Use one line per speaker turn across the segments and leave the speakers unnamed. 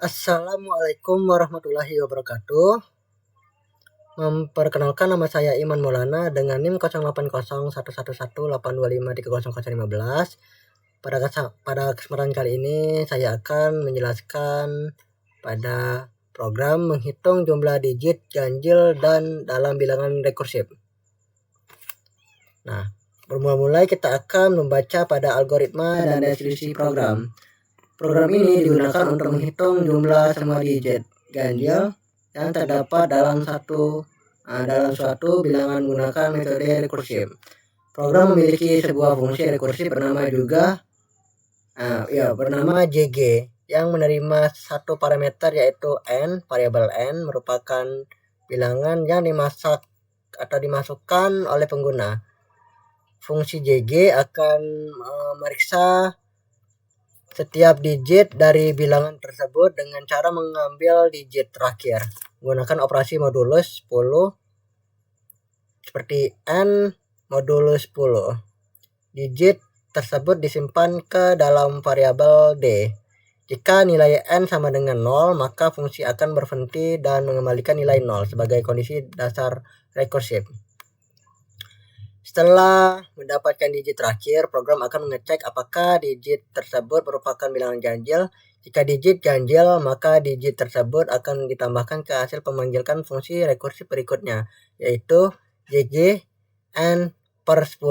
Assalamualaikum warahmatullahi wabarakatuh. Memperkenalkan, nama saya Iman Maulana dengan NIM 0801111825300015. Pada kesempatan kali ini saya akan menjelaskan pada program menghitung jumlah digit ganjil dan dalam bilangan rekursif. Nah, bermula-mulai kita akan membaca pada algoritma dan deskripsi program. Program ini digunakan untuk menghitung jumlah semua digit ganjil yang terdapat dalam suatu bilangan menggunakan metode rekursif. Program memiliki sebuah fungsi rekursif bernama JG yang menerima satu parameter yaitu n, variabel n merupakan bilangan yang dimasukkan oleh pengguna. Fungsi JG akan memeriksa setiap digit dari bilangan tersebut dengan cara mengambil digit terakhir menggunakan operasi modulus 10 seperti n modulus 10. Digit tersebut disimpan ke dalam variabel d. Jika nilai n sama dengan 0, maka fungsi akan berhenti dan mengembalikan nilai 0 sebagai kondisi dasar rekursif. Setelah mendapatkan digit terakhir, program akan mengecek apakah digit tersebut merupakan bilangan ganjil. Jika digit ganjil, maka digit tersebut akan ditambahkan ke hasil pemanggilan fungsi rekursif berikutnya, yaitu JG n per 10.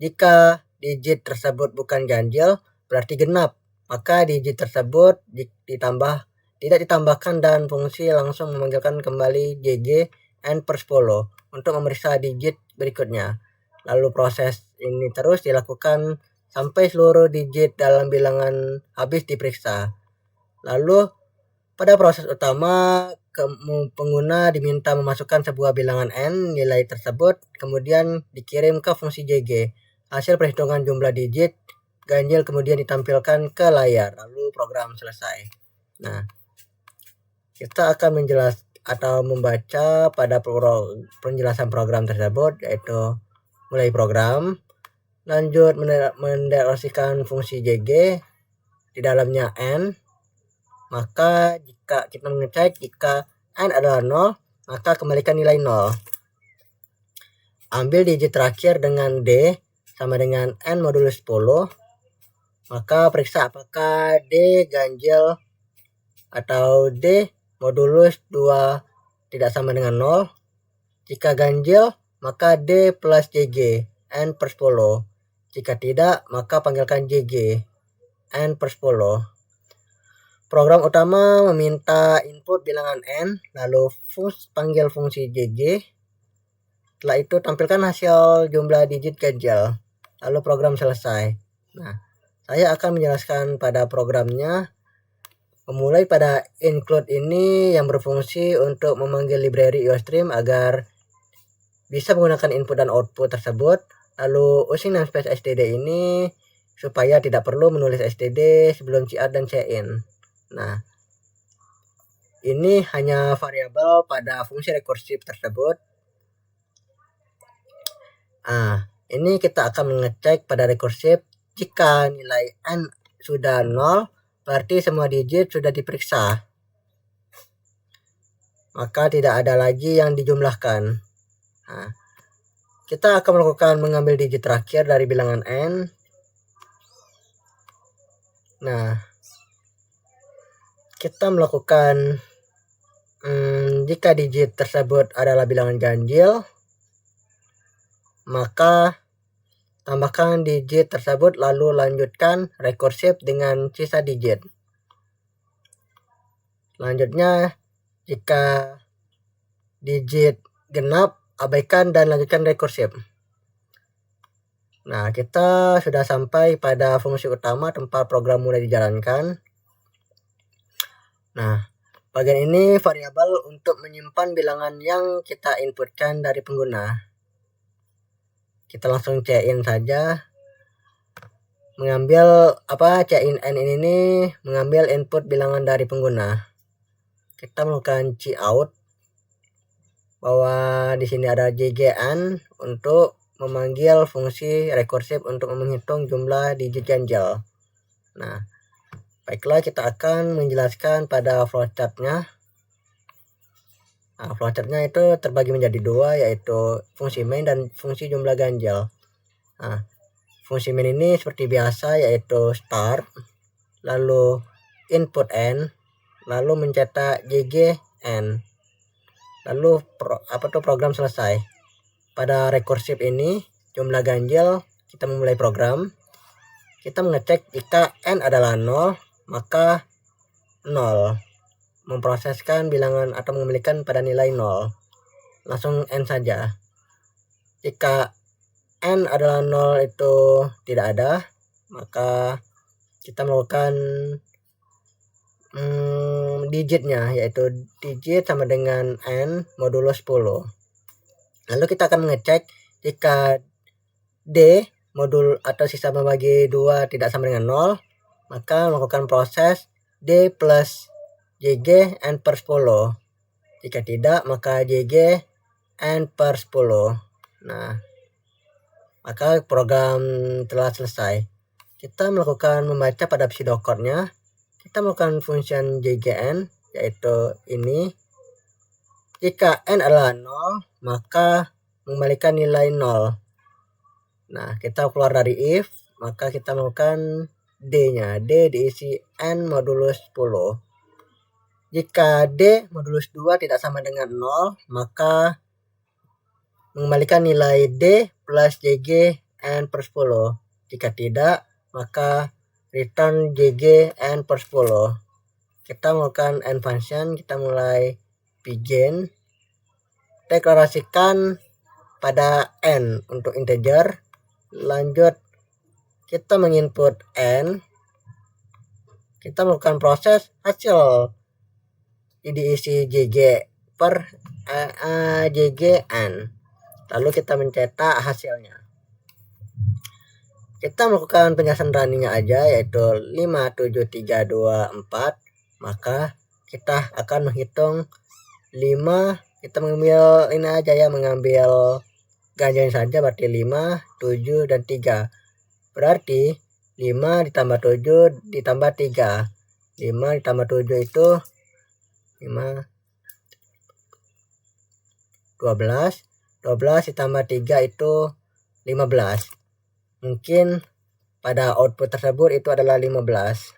Jika digit tersebut bukan ganjil, berarti genap, maka digit tersebut tidak ditambahkan dan fungsi langsung memanggilkan kembali JG n per 10 untuk memeriksa digit berikutnya. Lalu proses ini terus dilakukan sampai seluruh digit dalam bilangan habis diperiksa. Lalu pada proses utama, pengguna diminta memasukkan sebuah bilangan n. Nilai tersebut kemudian dikirim ke fungsi JG. Hasil perhitungan jumlah digit ganjil kemudian ditampilkan ke layar, lalu program selesai. Nah, kita akan membaca pada penjelasan program tersebut, yaitu mulai program, lanjut mendeklarasikan fungsi JG di dalamnya n. Maka jika kita mengecek jika n adalah 0, maka kembalikan nilai 0. Ambil digit terakhir dengan d sama dengan n modulus 10, maka periksa apakah d ganjil atau d modulus 2 tidak sama dengan 0. Jika ganjil, maka d plus JG n per 10. Jika tidak, maka panggilkan JG n per 10. Program utama meminta input bilangan n, lalu panggil fungsi JG. Setelah itu tampilkan hasil jumlah digit ganjil, lalu program selesai. Nah, saya akan menjelaskan pada programnya. Memulai pada include ini yang berfungsi untuk memanggil library IOStream agar bisa menggunakan input dan output tersebut. Lalu using namespace std ini supaya tidak perlu menulis std sebelum cout dan cin. Nah, ini hanya variabel pada fungsi rekursif tersebut. Ini kita akan mengecek pada rekursif. Jika nilai n sudah 0, berarti semua digit sudah diperiksa, maka tidak ada lagi yang dijumlahkan. Kita akan mengambil digit terakhir dari bilangan n. Nah, kita melakukan jika digit tersebut adalah bilangan ganjil, maka tambahkan digit tersebut lalu lanjutkan rekursif dengan sisa digit. Selanjutnya, jika digit genap, abaikan dan lanjutkan rekursif. Nah, kita sudah sampai pada fungsi utama tempat program mulai dijalankan. Nah, bagian ini variabel untuk menyimpan bilangan yang kita inputkan dari pengguna. Kita langsung cin saja. Cin n ini mengambil input bilangan dari pengguna. Kita melakukan cout bahwa di sini ada jgn untuk memanggil fungsi rekursif untuk menghitung jumlah digit ganjil. Nah, Baiklah, kita akan menjelaskan pada flowchartnya. Nah, flowchartnya itu terbagi menjadi dua, yaitu fungsi main dan fungsi jumlah ganjil. Nah, fungsi main ini seperti biasa, yaitu start, lalu input n, lalu mencetak jg n, lalu program selesai. Pada rekursif ini jumlah ganjil, kita memulai program, kita mengecek jika n adalah 0, maka 0, memproseskan bilangan atau mengembalikan pada nilai 0, langsung n saja. Jika n adalah 0 itu tidak ada, maka kita melakukan digitnya, yaitu digit sama dengan n modulo 10. Lalu kita akan mengecek jika d modul atau sisa membagi 2 tidak sama dengan 0, maka melakukan proses d plus jg n per 10. Jika tidak, maka jg n per 10. Nah, maka program telah selesai. Kita melakukan membaca pada pseudocode-nya. Kita melakukan function jgn, yaitu ini. Jika n adalah 0, maka mengembalikan nilai 0. Nah, kita keluar dari if, maka kita melakukan d-nya. D diisi n modulus 10. Jika d modulus 2 tidak sama dengan 0, maka mengembalikan nilai d plus jg n per 10. Jika tidak, maka return jg n per 10. Kita melakukan end function, kita mulai begin, deklarasikan pada n untuk integer, lanjut kita menginput n, kita melakukan proses hasil diisi jg per jg n, lalu kita mencetak hasilnya. Kita melakukan penjelasan runningnya aja, yaitu 57324, maka kita akan menghitung 5, kita mengambil ini aja ya, mengambil ganjil saja, berarti 5, 7, dan 3. Berarti 5 ditambah 7 ditambah 3. 5 ditambah 7 itu 5, 12. 12 ditambah 3 itu 15. Mungkin pada output tersebut itu adalah 15.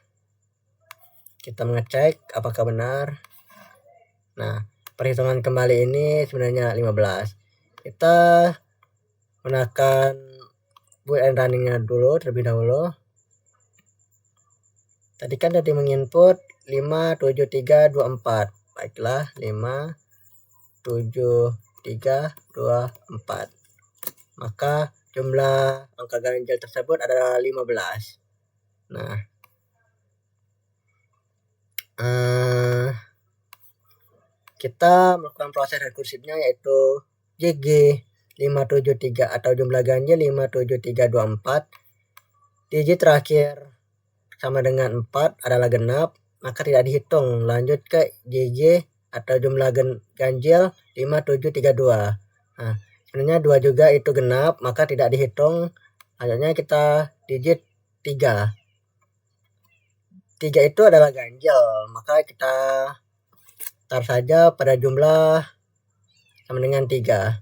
Kita mengecek apakah benar. Nah, perhitungan kembali ini sebenarnya 15. Kita menekan boot and runningnya dulu terlebih dahulu. Tadi kan tadi menginput 57324. Baiklah, 57324. Maka jumlah angka ganjil tersebut adalah 15. Nah, kita melakukan proses rekursifnya, yaitu jg 573 atau jumlah ganjil 57324. Digit terakhir sama dengan 4 adalah genap, maka tidak dihitung. Lanjut ke jg atau jumlah ganjil 5732. Nah, sebenarnya 2 juga itu genap, maka tidak dihitung. Lanjutnya kita digit 3. 3 itu adalah ganjil, maka kita taruh saja pada jumlah sama dengan 3.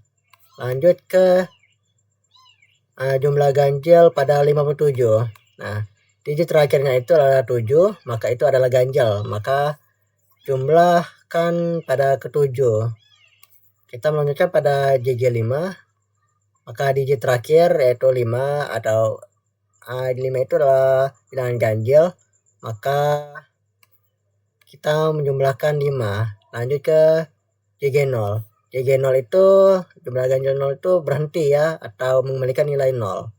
Lanjut ke jumlah ganjil pada 57. Nah, digit terakhirnya itu adalah 7, maka itu adalah ganjil, maka jumlahkan pada ke-7. Kita melanjutkan pada jg5, maka digit terakhir yaitu 5 atau 5 itu adalah bilangan ganjil, maka kita menjumlahkan 5. Lanjut ke jg0. jg0 itu jumlah ganjil 0 itu berhenti ya, atau mengembalikan nilai 0.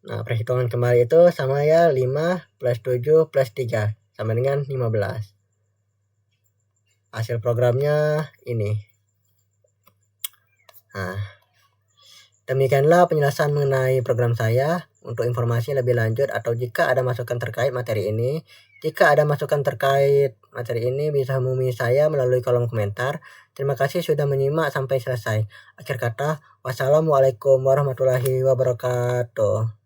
Nah, perhitungan kembali itu sama ya, 5 plus 7 plus 3 sama dengan 15. Hasil programnya ini. Nah, demikianlah penjelasan mengenai program saya. Untuk informasi lebih lanjut atau jika ada masukan terkait materi ini, bisa hubungi saya melalui kolom komentar. Terima kasih sudah menyimak sampai selesai. Akhir kata, wassalamualaikum warahmatullahi wabarakatuh.